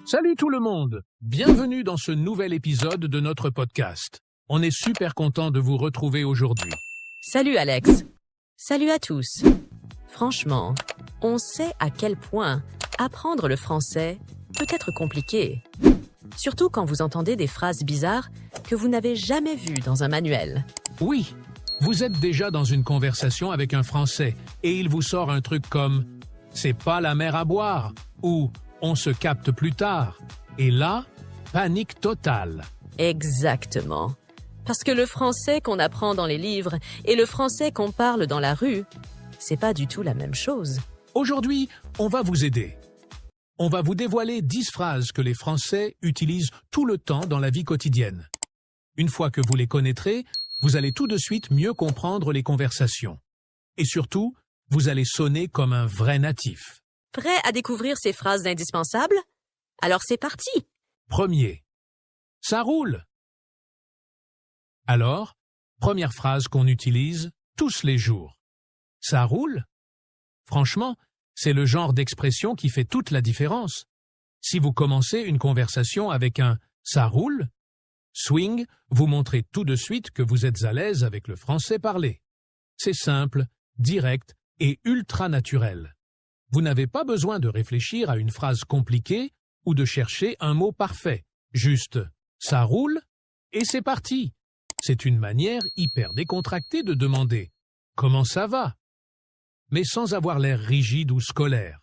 Salut tout le monde! Bienvenue dans ce nouvel épisode de notre podcast. On est super content de vous retrouver aujourd'hui. Salut Alex. Salut à tous. Franchement, on sait à quel point apprendre le français peut être compliqué. Surtout quand vous entendez des phrases bizarres que vous n'avez jamais vues dans un manuel. Oui, vous êtes déjà dans une conversation avec un Français et il vous sort un truc comme « c'est pas la mer à boire » ou « on se capte plus tard ». Et là, panique totale. Exactement. Parce que le français qu'on apprend dans les livres et le français qu'on parle dans la rue, c'est pas du tout la même chose. Aujourd'hui, on va vous aider. On va vous dévoiler 10 phrases que les Français utilisent tout le temps dans la vie quotidienne. Une fois que vous les connaîtrez, vous allez tout de suite mieux comprendre les conversations. Et surtout, vous allez sonner comme un vrai natif. Prêt à découvrir ces phrases indispensables? Alors c'est parti! Premier. Ça roule. Alors, première phrase qu'on utilise tous les jours. Ça roule? Franchement, c'est le genre d'expression qui fait toute la différence. Si vous commencez une conversation avec un « ça roule », swing, vous montrez tout de suite que vous êtes à l'aise avec le français parlé. C'est simple, direct et ultra naturel. Vous n'avez pas besoin de réfléchir à une phrase compliquée ou de chercher un mot parfait. Juste « ça roule » et c'est parti. C'est une manière hyper décontractée de demander « comment ça va ?» mais sans avoir l'air rigide ou scolaire.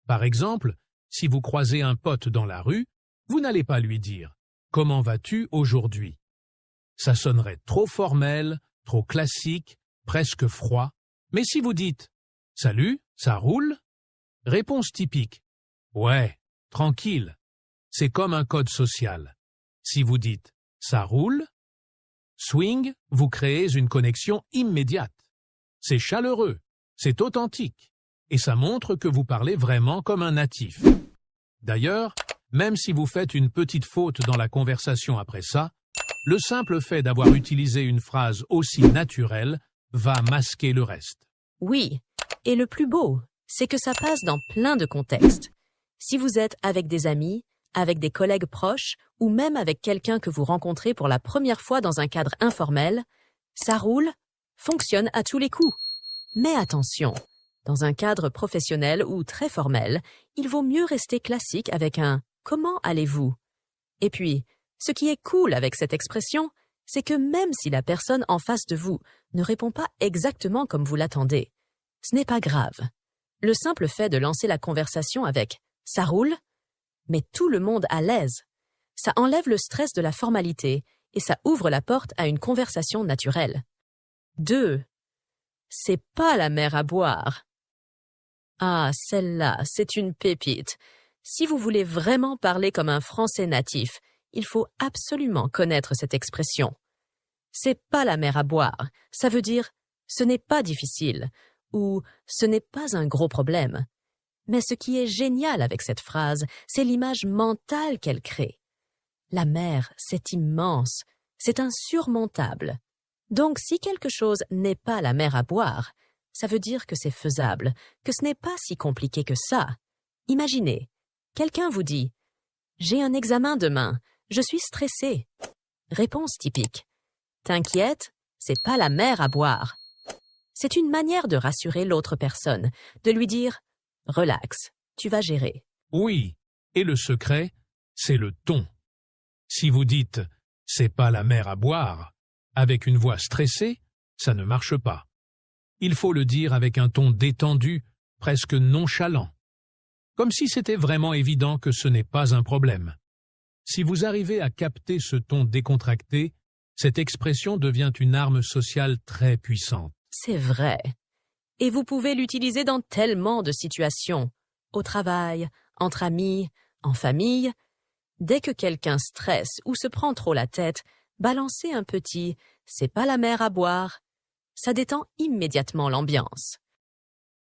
Par exemple, si vous croisez un pote dans la rue, vous n'allez pas lui dire « comment vas-tu aujourd'hui ?» Ça sonnerait trop formel, trop classique, presque froid. Mais si vous dites « salut, ça roule ?» Réponse typique « ouais, tranquille ». C'est comme un code social. Si vous dites « ça roule », swing, vous créez une connexion immédiate. C'est chaleureux, c'est authentique, et ça montre que vous parlez vraiment comme un natif. D'ailleurs, même si vous faites une petite faute dans la conversation après ça, le simple fait d'avoir utilisé une phrase aussi naturelle va masquer le reste. Oui, et le plus beau, c'est que ça passe dans plein de contextes. Si vous êtes avec des amis, avec des collègues proches ou même avec quelqu'un que vous rencontrez pour la première fois dans un cadre informel, ça roule, fonctionne à tous les coups. Mais attention, dans un cadre professionnel ou très formel, il vaut mieux rester classique avec un « comment allez-vous » Et puis, ce qui est cool avec cette expression, c'est que même si la personne en face de vous ne répond pas exactement comme vous l'attendez, ce n'est pas grave. Le simple fait de lancer la conversation avec « ça roule » met tout le monde à l'aise. Ça enlève le stress de la formalité et ça ouvre la porte à une conversation naturelle. 2. C'est pas la mer à boire. Ah, celle-là, c'est une pépite. Si vous voulez vraiment parler comme un Français natif, il faut absolument connaître cette expression. C'est pas la mer à boire. Ça veut dire ce n'est pas difficile ou ce n'est pas un gros problème. Mais ce qui est génial avec cette phrase, c'est l'image mentale qu'elle crée. La mer, c'est immense, c'est insurmontable. Donc si quelque chose n'est pas la mer à boire, ça veut dire que c'est faisable, que ce n'est pas si compliqué que ça. Imaginez, quelqu'un vous dit « J'ai un examen demain, je suis stressé ». Réponse typique « T'inquiète, c'est pas la mer à boire ». C'est une manière de rassurer l'autre personne, de lui dire « Relax, tu vas gérer ». Oui, et le secret, c'est le ton. Si vous dites « c'est pas la mer à boire », avec une voix stressée, ça ne marche pas. Il faut le dire avec un ton détendu, presque nonchalant. Comme si c'était vraiment évident que ce n'est pas un problème. Si vous arrivez à capter ce ton décontracté, cette expression devient une arme sociale très puissante. C'est vrai. Et vous pouvez l'utiliser dans tellement de situations. Au travail, entre amis, en famille. Dès que quelqu'un stresse ou se prend trop la tête, balancez un petit « c'est pas la mer à boire ». Ça détend immédiatement l'ambiance.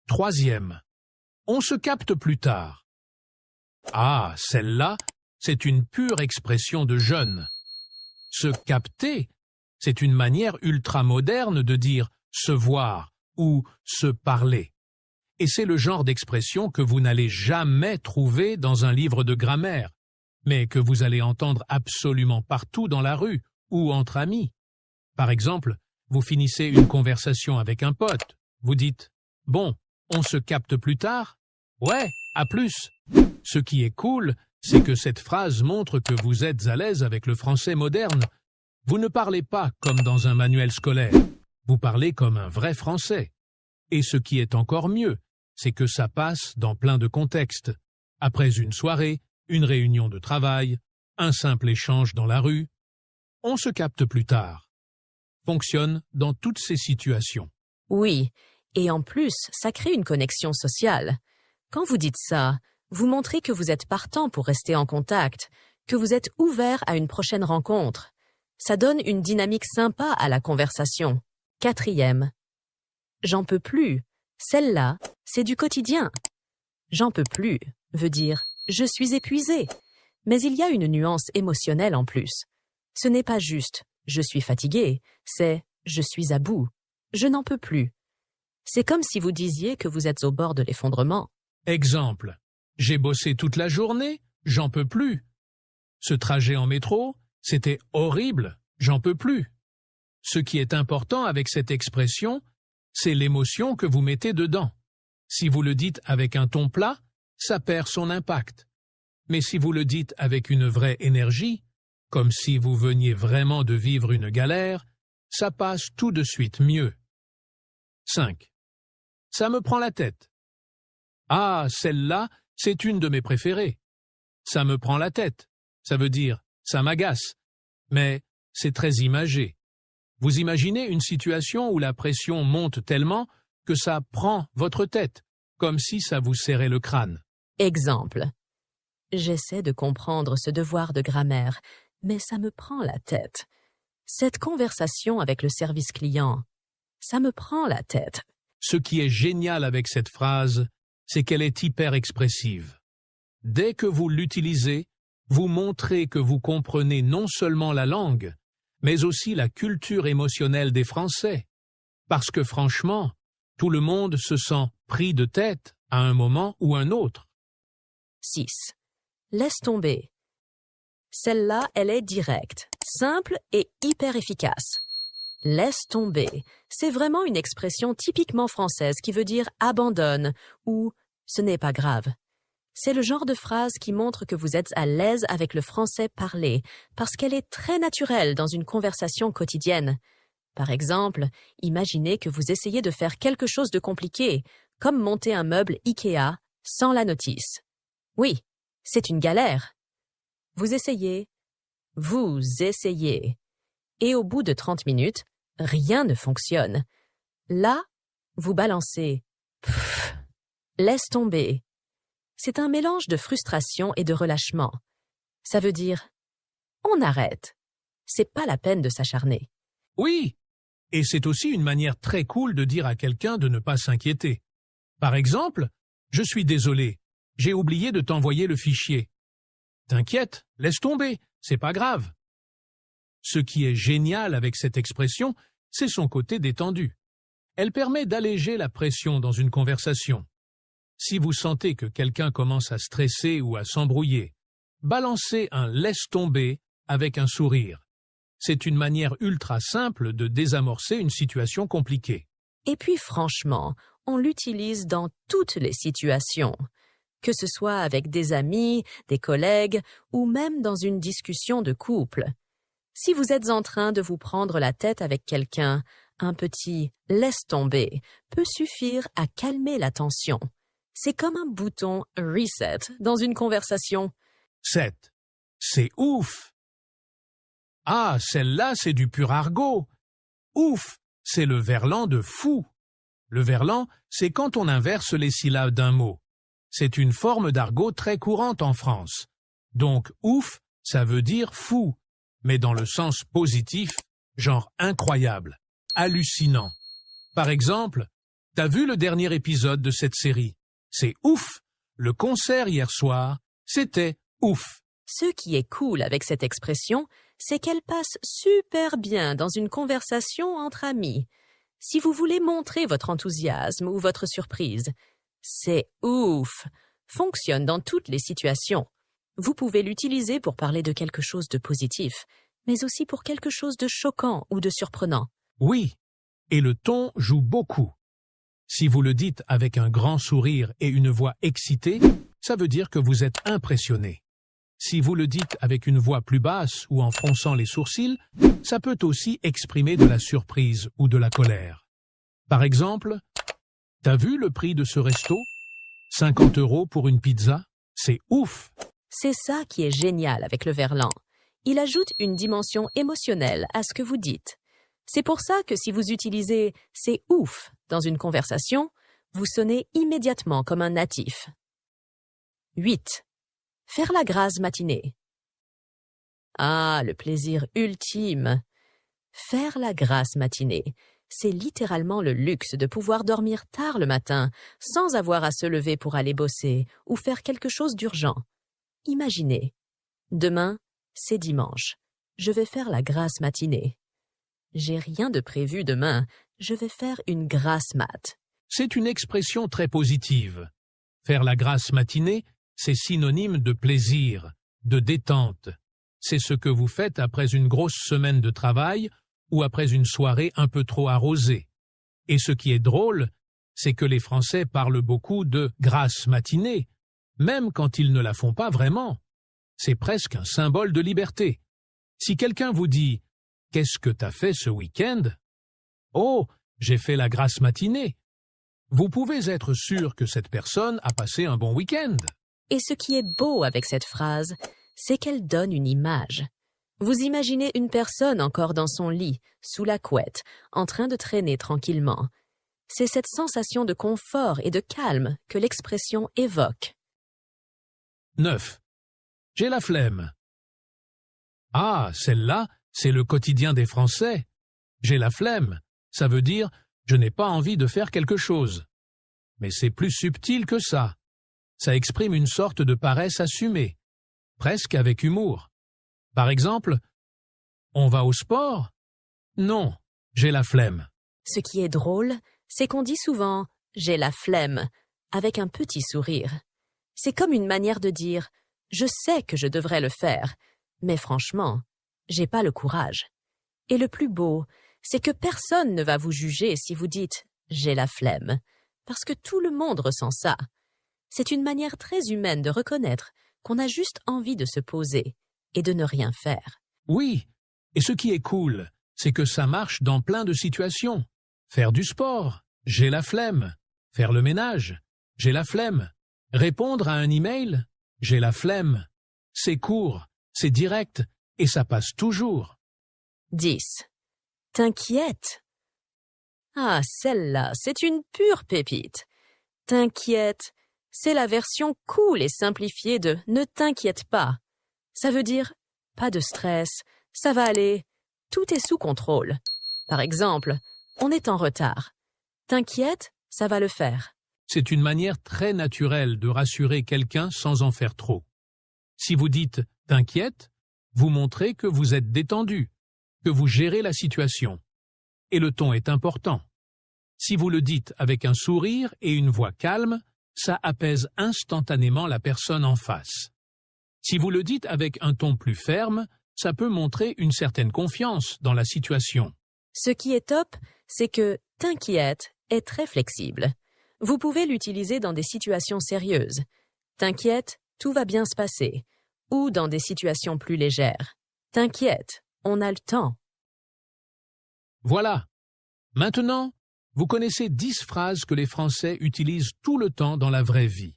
3. On se capte plus tard. Ah, celle-là, c'est une pure expression de jeune. Se capter, c'est une manière ultra-moderne de dire se voir ou se parler. Et c'est le genre d'expression que vous n'allez jamais trouver dans un livre de grammaire, mais que vous allez entendre absolument partout dans la rue ou entre amis. Par exemple, vous finissez une conversation avec un pote. Vous dites « Bon, on se capte plus tard ?»« Ouais, à plus !» Ce qui est cool, c'est que cette phrase montre que vous êtes à l'aise avec le français moderne. Vous ne parlez pas comme dans un manuel scolaire. Vous parlez comme un vrai français. Et ce qui est encore mieux, c'est que ça passe dans plein de contextes. Après une soirée, une réunion de travail, un simple échange dans la rue. On se capte plus tard. Fonctionne dans toutes ces situations. Oui, et en plus, ça crée une connexion sociale. Quand vous dites ça, vous montrez que vous êtes partant pour rester en contact, que vous êtes ouvert à une prochaine rencontre. Ça donne une dynamique sympa à la conversation. 4e. J'en peux plus. Celle-là, c'est du quotidien. J'en peux plus veut dire je suis épuisé. Mais il y a une nuance émotionnelle en plus. Ce n'est pas juste je suis fatigué, c'est je suis à bout. Je n'en peux plus. C'est comme si vous disiez que vous êtes au bord de l'effondrement. Exemple. J'ai bossé toute la journée, j'en peux plus. Ce trajet en métro, c'était horrible, j'en peux plus. Ce qui est important avec cette expression, c'est l'émotion que vous mettez dedans. Si vous le dites avec un ton plat, ça perd son impact. Mais si vous le dites avec une vraie énergie, comme si vous veniez vraiment de vivre une galère, ça passe tout de suite mieux. 5. Ça me prend la tête. Ah, celle-là, c'est une de mes préférées. Ça me prend la tête. Ça veut dire ça m'agace. Mais c'est très imagé. Vous imaginez une situation où la pression monte tellement que ça prend votre tête, comme si ça vous serrait le crâne. Exemple. J'essaie de comprendre ce devoir de grammaire, mais ça me prend la tête. Cette conversation avec le service client, ça me prend la tête. Ce qui est génial avec cette phrase, c'est qu'elle est hyper expressive. Dès que vous l'utilisez, vous montrez que vous comprenez non seulement la langue, mais aussi la culture émotionnelle des Français. Parce que franchement, tout le monde se sent pris de tête à un moment ou un autre. 6. Laisse tomber. Celle-là, elle est directe, simple et hyper efficace. Laisse tomber, c'est vraiment une expression typiquement française qui veut dire abandonne ou ce n'est pas grave. C'est le genre de phrase qui montre que vous êtes à l'aise avec le français parlé parce qu'elle est très naturelle dans une conversation quotidienne. Par exemple, imaginez que vous essayez de faire quelque chose de compliqué, comme monter un meuble IKEA sans la notice. Oui, c'est une galère. Vous essayez. Et au bout de 30 minutes, rien ne fonctionne. Là, vous balancez. Pfff, laisse tomber. C'est un mélange de frustration et de relâchement. Ça veut dire on arrête. C'est pas la peine de s'acharner. Oui, et c'est aussi une manière très cool de dire à quelqu'un de ne pas s'inquiéter. Par exemple, je suis désolé, j'ai oublié de t'envoyer le fichier. T'inquiète, laisse tomber, c'est pas grave. Ce qui est génial avec cette expression, c'est son côté détendu. Elle permet d'alléger la pression dans une conversation. Si vous sentez que quelqu'un commence à stresser ou à s'embrouiller, balancez un « laisse tomber » avec un sourire. C'est une manière ultra simple de désamorcer une situation compliquée. Et puis franchement, on l'utilise dans toutes les situations, que ce soit avec des amis, des collègues ou même dans une discussion de couple. Si vous êtes en train de vous prendre la tête avec quelqu'un, un petit « laisse tomber » peut suffire à calmer la tension. C'est comme un bouton « reset » dans une conversation. 7. C'est ouf! Ah, celle-là, c'est du pur argot. Ouf, c'est le verlan de fou. Le verlan, c'est quand on inverse les syllabes d'un mot. C'est une forme d'argot très courante en France. Donc, ouf, ça veut dire fou, mais dans le sens positif, genre incroyable, hallucinant. Par exemple, t'as vu le dernier épisode de cette série? C'est ouf! Le concert hier soir, c'était ouf! Ce qui est cool avec cette expression, c'est qu'elle passe super bien dans une conversation entre amis. Si vous voulez montrer votre enthousiasme ou votre surprise, c'est ouf! Fonctionne dans toutes les situations. Vous pouvez l'utiliser pour parler de quelque chose de positif, mais aussi pour quelque chose de choquant ou de surprenant. Oui, et le ton joue beaucoup. Si vous le dites avec un grand sourire et une voix excitée, ça veut dire que vous êtes impressionné. Si vous le dites avec une voix plus basse ou en fronçant les sourcils, ça peut aussi exprimer de la surprise ou de la colère. Par exemple, « T'as vu le prix de ce resto ? 50 € pour une pizza ? C'est ouf !» C'est ça qui est génial avec le verlan. Il ajoute une dimension émotionnelle à ce que vous dites. C'est pour ça que si vous utilisez « c'est ouf » dans une conversation, vous sonnez immédiatement comme un natif. 8. Faire la grasse matinée. Ah, le plaisir ultime. Faire la grasse matinée, c'est littéralement le luxe de pouvoir dormir tard le matin sans avoir à se lever pour aller bosser ou faire quelque chose d'urgent. Imaginez, demain, c'est dimanche. Je vais faire la grasse matinée. J'ai rien de prévu demain. Je vais faire une grasse mat. C'est une expression très positive. Faire la grasse matinée, c'est synonyme de plaisir, de détente. C'est ce que vous faites après une grosse semaine de travail ou après une soirée un peu trop arrosée. Et ce qui est drôle, c'est que les Français parlent beaucoup de grasse matinée, même quand ils ne la font pas vraiment. C'est presque un symbole de liberté. Si quelqu'un vous dit « Qu'est-ce que t'as fait ce week-end » ? « Oh, j'ai fait la grasse matinée », vous pouvez être sûr que cette personne a passé un bon week-end. Et ce qui est beau avec cette phrase, c'est qu'elle donne une image. Vous imaginez une personne encore dans son lit, sous la couette, en train de traîner tranquillement. C'est cette sensation de confort et de calme que l'expression évoque. 9. J'ai la flemme. Ah, celle-là, c'est le quotidien des Français. J'ai la flemme. Ça veut dire « je n'ai pas envie de faire quelque chose ». Mais c'est plus subtil que ça. Ça exprime une sorte de paresse assumée, presque avec humour. Par exemple, « On va au sport ? Non, j'ai la flemme ». Ce qui est drôle, c'est qu'on dit souvent « j'ai la flemme » avec un petit sourire. C'est comme une manière de dire « je sais que je devrais le faire, mais franchement, j'ai pas le courage ». Et le plus beau, c'est que personne ne va vous juger si vous dites « j'ai la flemme », parce que tout le monde ressent ça. C'est une manière très humaine de reconnaître qu'on a juste envie de se poser et de ne rien faire. Oui, et ce qui est cool, c'est que ça marche dans plein de situations. Faire du sport, j'ai la flemme. Faire le ménage, j'ai la flemme. Répondre à un email, j'ai la flemme. C'est court, c'est direct, et ça passe toujours. 10. T'inquiète. Ah, celle-là, c'est une pure pépite. T'inquiète, c'est la version cool et simplifiée de « ne t'inquiète pas ». Ça veut dire « pas de stress, ça va aller, tout est sous contrôle ». Par exemple, on est en retard. T'inquiète, ça va le faire. C'est une manière très naturelle de rassurer quelqu'un sans en faire trop. Si vous dites « t'inquiète », vous montrez que vous êtes détendu, que vous gérez la situation. Et le ton est important. Si vous le dites avec un sourire et une voix calme, ça apaise instantanément la personne en face. Si vous le dites avec un ton plus ferme, ça peut montrer une certaine confiance dans la situation. Ce qui est top, c'est que « t'inquiète » est très flexible. Vous pouvez l'utiliser dans des situations sérieuses. « T'inquiète, tout va bien se passer » ou dans des situations plus légères. « T'inquiète, on a le temps ». Voilà. Maintenant, vous connaissez 10 phrases que les Français utilisent tout le temps dans la vraie vie.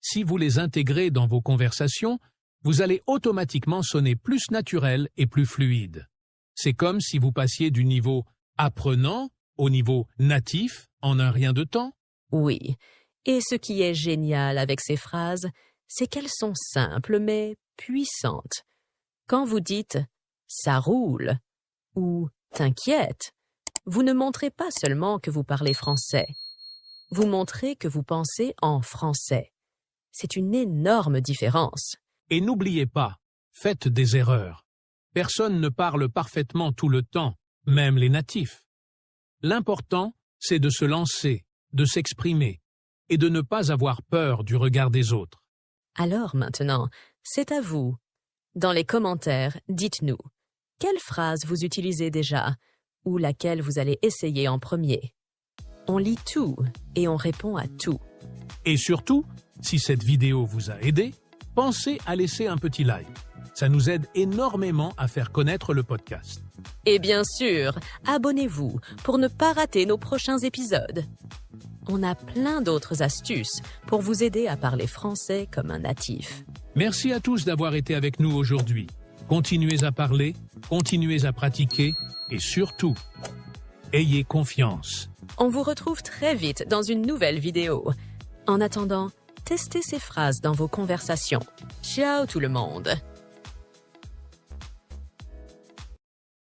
Si vous les intégrez dans vos conversations, vous allez automatiquement sonner plus naturel et plus fluide. C'est comme si vous passiez du niveau apprenant au niveau natif en un rien de temps. Oui, et ce qui est génial avec ces phrases, c'est qu'elles sont simples mais puissantes. Quand vous dites « ça roule » ou « t'inquiète », vous ne montrez pas seulement que vous parlez français. Vous montrez que vous pensez en français. C'est une énorme différence. Et n'oubliez pas, faites des erreurs. Personne ne parle parfaitement tout le temps, même les natifs. L'important, c'est de se lancer, de s'exprimer et de ne pas avoir peur du regard des autres. Alors maintenant, C'est à vous. Dans les commentaires, dites-nous quelle phrase vous utilisez déjà ou laquelle vous allez essayer en premier. On lit tout et on répond à tout. Et surtout, si cette vidéo vous a aidé, pensez à laisser un petit like. Ça nous aide énormément à faire connaître le podcast. Et bien sûr, abonnez-vous pour ne pas rater nos prochains épisodes. On a plein d'autres astuces pour vous aider à parler français comme un natif. Merci à tous d'avoir été avec nous aujourd'hui. Continuez à parler, continuez à pratiquer et surtout, ayez confiance. On vous retrouve très vite dans une nouvelle vidéo. En attendant, testez ces phrases dans vos conversations. Ciao tout le monde!